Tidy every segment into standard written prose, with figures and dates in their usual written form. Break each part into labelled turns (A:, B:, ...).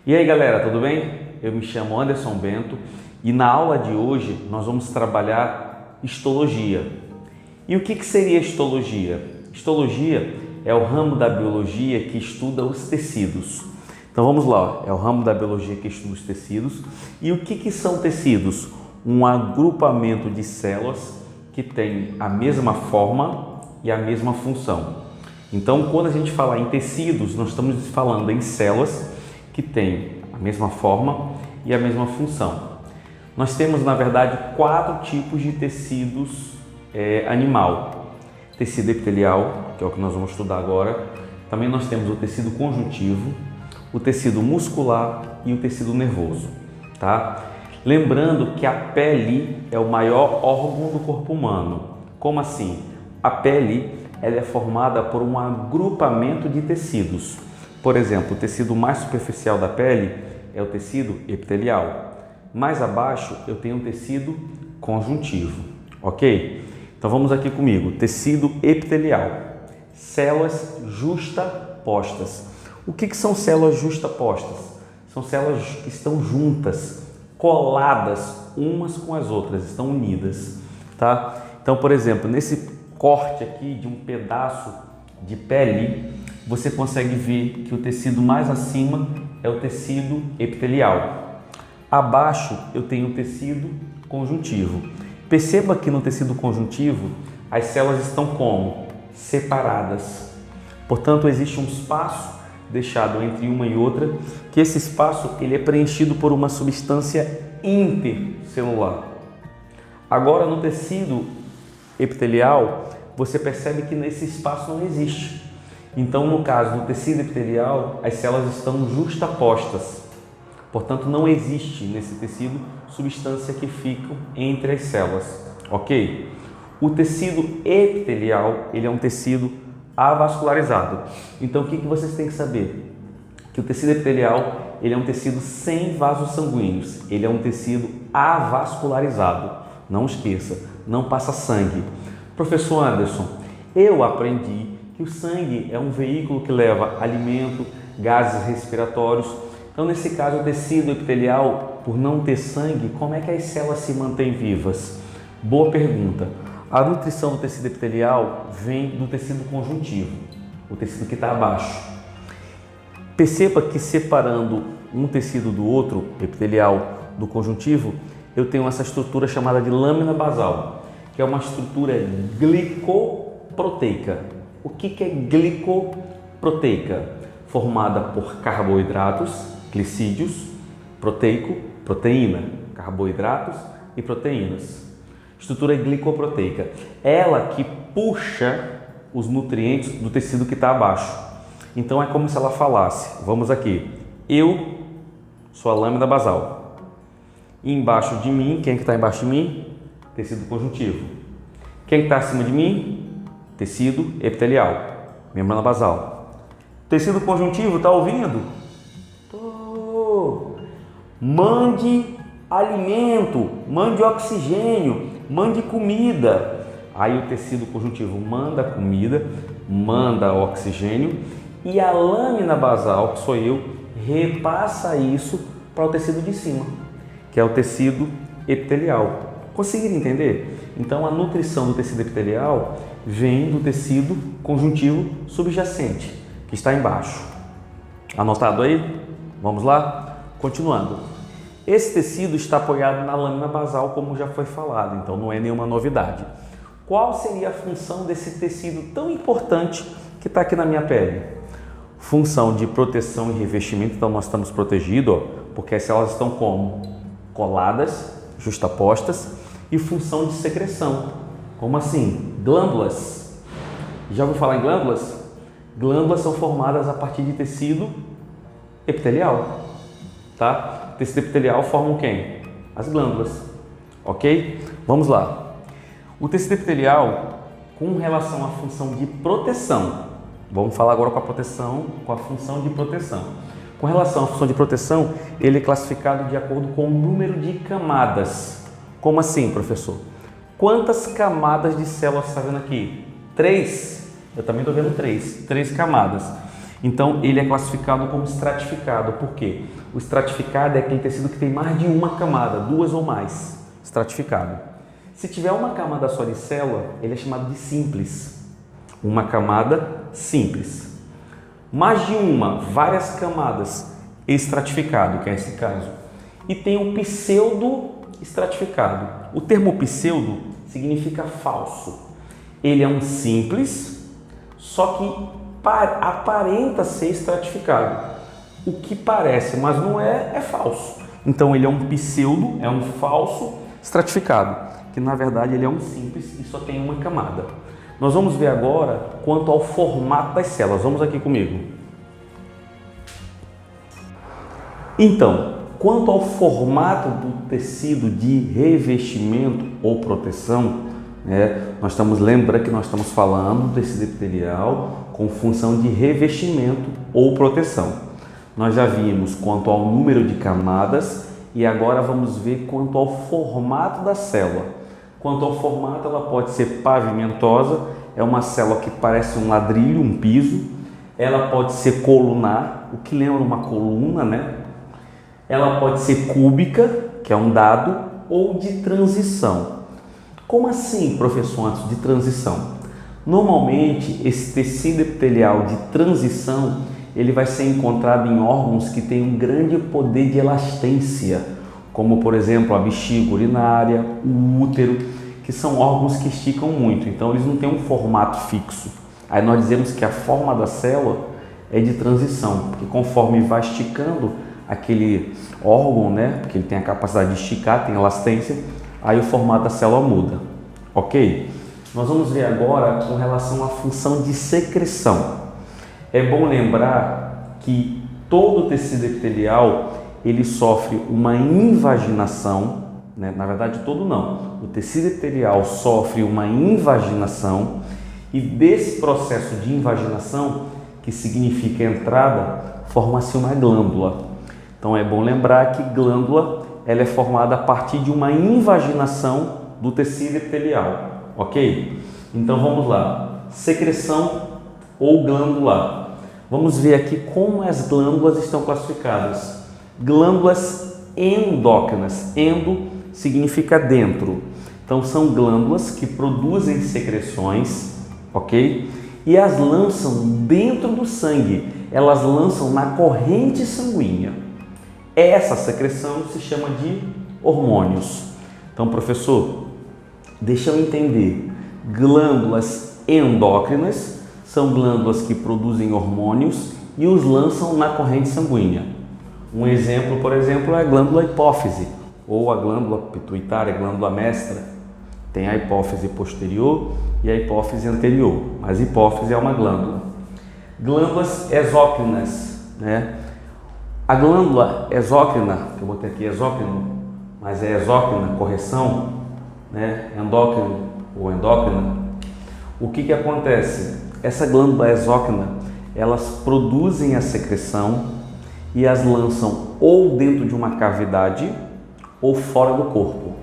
A: E aí galera, tudo bem? Eu me chamo Anderson Bento e na aula de hoje nós vamos trabalhar histologia. E o que seria histologia? Histologia é o ramo da biologia que estuda os tecidos. Então vamos lá, é o ramo da biologia que estuda os tecidos. E o que são tecidos? Um agrupamento de células que tem a mesma forma e a mesma função. Então quando a gente fala em tecidos, nós estamos falando em células que têm a mesma forma e a mesma função. Nós temos, na verdade, 4 tipos de tecidos animal. Tecido epitelial, que é o que nós vamos estudar agora. Também nós temos o tecido conjuntivo, o tecido muscular e o tecido nervoso, tá? Lembrando que a pele é o maior órgão do corpo humano. Como assim? A pele ela é formada por um agrupamento de tecidos. Por exemplo, o tecido mais superficial da pele é o tecido epitelial. Mais abaixo eu tenho o tecido conjuntivo, ok? Então vamos aqui comigo, tecido epitelial, células justapostas. O que são células justapostas? São células que estão juntas, coladas umas com as outras, estão unidas, tá? Então, por exemplo, nesse corte aqui de um pedaço de pele, você consegue ver que o tecido mais acima é o tecido epitelial. Abaixo eu tenho o tecido conjuntivo. Perceba que no tecido conjuntivo as células estão como? Separadas. Portanto, existe um espaço deixado entre uma e outra, que esse espaço ele é preenchido por uma substância intercelular. Agora no tecido epitelial, você percebe que nesse espaço não existe. Então, no caso do tecido epitelial, as células estão justapostas. Portanto, não existe nesse tecido substância que fica entre as células, ok? O tecido epitelial, ele é um tecido avascularizado. Então, o que vocês têm que saber? Que o tecido epitelial, ele é um tecido sem vasos sanguíneos. Ele é um tecido avascularizado. Não esqueça, não passa sangue. Professor Anderson, eu aprendi que o sangue é um veículo que leva alimento, gases respiratórios. Então, nesse caso, o tecido epitelial, por não ter sangue, como é que as células se mantêm vivas? Boa pergunta. A nutrição do tecido epitelial vem do tecido conjuntivo, o tecido que está abaixo. Perceba que separando um tecido do outro, epitelial do conjuntivo, eu tenho essa estrutura chamada de lâmina basal, que é uma estrutura glicoproteica. O que é glicoproteica? Formada por carboidratos, glicídios, proteico, proteína, carboidratos e proteínas. Estrutura glicoproteica. Ela que puxa os nutrientes do tecido que está abaixo. Então é como se ela falasse, vamos aqui, eu sou a lâmina basal. E embaixo de mim, quem é que está embaixo de mim? Tecido conjuntivo. Quem está acima de mim? Tecido epitelial, membrana basal. Tecido conjuntivo, está ouvindo? Tô. Mande alimento, mande oxigênio, mande comida. Aí o tecido conjuntivo manda comida, manda oxigênio e a lâmina basal, que sou eu, repassa isso para o tecido de cima, que é o tecido epitelial. Conseguiram entender? Então a nutrição do tecido epitelial vem do tecido conjuntivo subjacente, que está embaixo. Anotado aí? Vamos lá? Continuando. Esse tecido está apoiado na lâmina basal, como já foi falado, então não é nenhuma novidade. Qual seria a função desse tecido tão importante que está aqui na minha pele? Função de proteção e revestimento, então nós estamos protegidos, porque as células estão como? Coladas, justapostas, e função de secreção. Como assim? Glândulas. Já ouviu falar em glândulas? Glândulas são formadas a partir de tecido epitelial, tá? O tecido epitelial forma quem? As glândulas, ok? Vamos lá. O tecido epitelial, com relação à função de proteção, vamos falar agora com a função de proteção. Com relação à função de proteção, ele é classificado de acordo com o número de camadas. Como assim, professor? Quantas camadas de células você está vendo aqui? 3. Eu também estou vendo 3 camadas. Então, ele é classificado como estratificado. Por quê? O estratificado é aquele tecido que tem mais de uma camada, 2 ou mais, estratificado. Se tiver uma camada só de célula, ele é chamado de simples. Uma camada simples. Mais de uma, várias camadas, estratificado, que é esse caso. E tem o pseudo-estratificado. O termo pseudo significa falso. Ele é um simples, só que aparenta ser estratificado. O que parece, mas não é, é falso. Então ele é um pseudo, é um falso estratificado, que na verdade ele é um simples e só tem uma camada. Nós vamos ver agora quanto ao formato das células. Vamos aqui comigo. Então, quanto ao formato do tecido de revestimento ou proteção, nós estamos lembrando que nós estamos falando do tecido epitelial com função de revestimento ou proteção. Nós já vimos quanto ao número de camadas e agora vamos ver quanto ao formato da célula. Quanto ao formato, ela pode ser pavimentosa, é uma célula que parece um ladrilho, um piso. Ela pode ser colunar, o que lembra uma coluna, né? Ela pode ser cúbica, que é um dado, ou de transição. Como assim, professor, antes de transição? Normalmente, esse tecido epitelial de transição, ele vai ser encontrado em órgãos que têm um grande poder de elastência, como, por exemplo, a bexiga urinária, o útero, que são órgãos que esticam muito, então eles não têm um formato fixo. Aí nós dizemos que a forma da célula é de transição, porque conforme vai esticando aquele órgão, porque ele tem a capacidade de esticar, tem elastência, aí o formato da célula muda, ok? Nós vamos ver agora com relação à função de secreção. É bom lembrar que todo tecido epitelial ele sofre uma invaginação, na verdade todo não, o tecido epitelial sofre uma invaginação e desse processo de invaginação, que significa entrada, forma-se uma glândula. Então é bom lembrar que glândula ela é formada a partir de uma invaginação do tecido epitelial, ok? Então vamos lá, secreção ou glandular. Vamos ver aqui como as glândulas estão classificadas. Glândulas endócrinas, endo significa dentro, então são glândulas que produzem secreções, ok? E as lançam dentro do sangue, elas lançam na corrente sanguínea. Essa secreção se chama de hormônios. Então, professor, deixa eu entender. Glândulas endócrinas são glândulas que produzem hormônios e os lançam na corrente sanguínea. Um exemplo, por exemplo, é a glândula hipófise ou a glândula pituitária, a glândula mestra. Tem a hipófise posterior e a hipófise anterior, mas a hipófise é uma glândula. Glândulas exócrinas, A glândula exócrina, que eu botei aqui exócrino, mas é exócrina, correção, endócrino ou endócrina. O que acontece? Essa glândula exócrina, elas produzem a secreção e as lançam ou dentro de uma cavidade ou fora do corpo.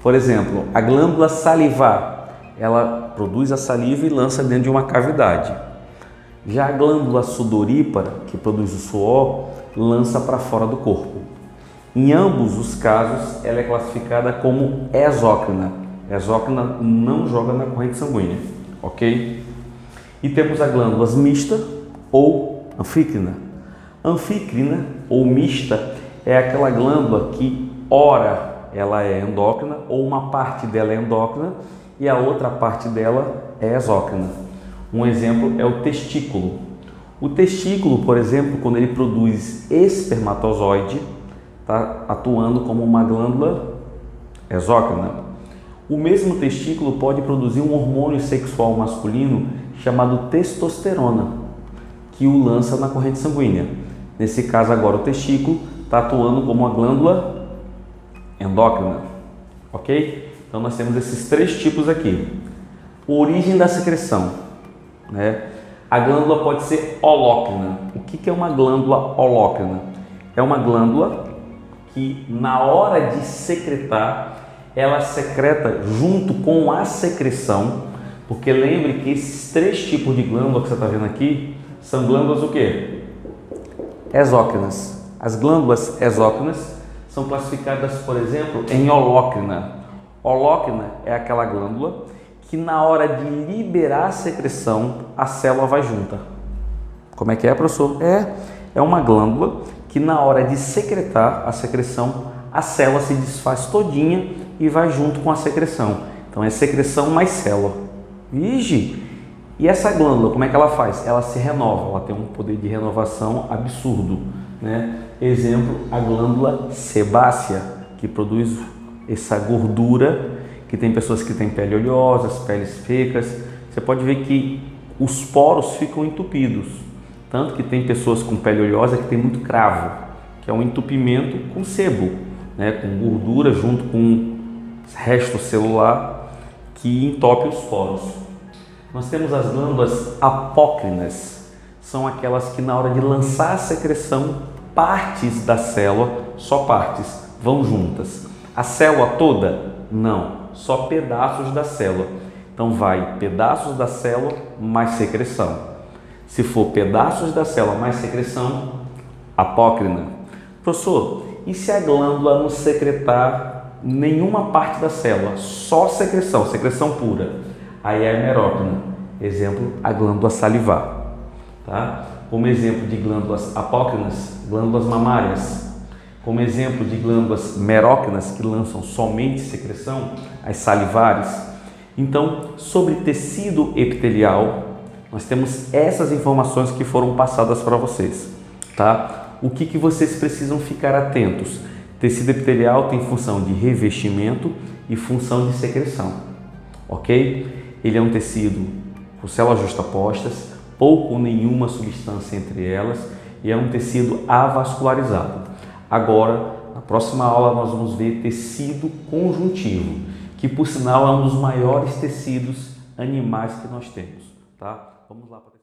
A: Por exemplo, a glândula salivar, ela produz a saliva e lança dentro de uma cavidade. Já a glândula sudorípara, que produz o suor, lança para fora do corpo. Em ambos os casos, ela é classificada como exócrina. Exócrina não joga na corrente sanguínea, ok? E temos a glândula mista ou anfícrina. Anfícrina ou mista é aquela glândula que ora ela é endócrina ou uma parte dela é endócrina e a outra parte dela é exócrina. Um exemplo é o testículo. O testículo, por exemplo, quando ele produz espermatozoide, está atuando como uma glândula exócrina. O mesmo testículo pode produzir um hormônio sexual masculino chamado testosterona, que o lança na corrente sanguínea. Nesse caso agora o testículo está atuando como uma glândula endócrina, ok? Então nós temos esses três tipos aqui. Origem da secreção, A glândula pode ser holócrina. O que é uma glândula holócrina? É uma glândula que na hora de secretar, ela secreta junto com a secreção, porque lembre que esses três tipos de glândula que você está vendo aqui São glândulas o quê? Exócrinas. As glândulas exócrinas são classificadas, por exemplo, em holócrina. Holócrina é aquela glândula que na hora de liberar a secreção, a célula vai junta. Como é que é, professor? É uma glândula que na hora de secretar a secreção, a célula se desfaz todinha e vai junto com a secreção. Então é secreção mais célula. Vige! E essa glândula, como é que ela faz? Ela se renova, ela tem um poder de renovação absurdo, né? Exemplo, a glândula sebácea, que produz essa gordura, que tem pessoas que têm pele oleosa, peles secas. Você pode ver que os poros ficam entupidos, tanto que tem pessoas com pele oleosa que tem muito cravo, que é um entupimento com sebo, né? Com gordura junto com resto celular que entope os poros. Nós temos as glândulas apócrinas, são aquelas que na hora de lançar a secreção, partes da célula, só partes, vão juntas. A célula toda? Não, só pedaços da célula. Então vai pedaços da célula mais secreção. Se for pedaços da célula mais secreção, apócrina. Professor, e se a glândula não secretar nenhuma parte da célula, só secreção, secreção pura? Aí é a merócrina. Exemplo, a glândula salivar. Tá? Como exemplo de glândulas apócrinas, glândulas mamárias. Como exemplo de glândulas merócrinas, que lançam somente secreção, as salivares. Então, sobre tecido epitelial, nós temos essas informações que foram passadas para vocês. Tá? O que vocês precisam ficar atentos? Tecido epitelial tem função de revestimento e função de secreção. Ok? Ele é um tecido com células justapostas, pouco ou nenhuma substância entre elas, e é um tecido avascularizado. Agora, na próxima aula, nós vamos ver tecido conjuntivo, que por sinal é um dos maiores tecidos animais que nós temos. Tá? Vamos lá para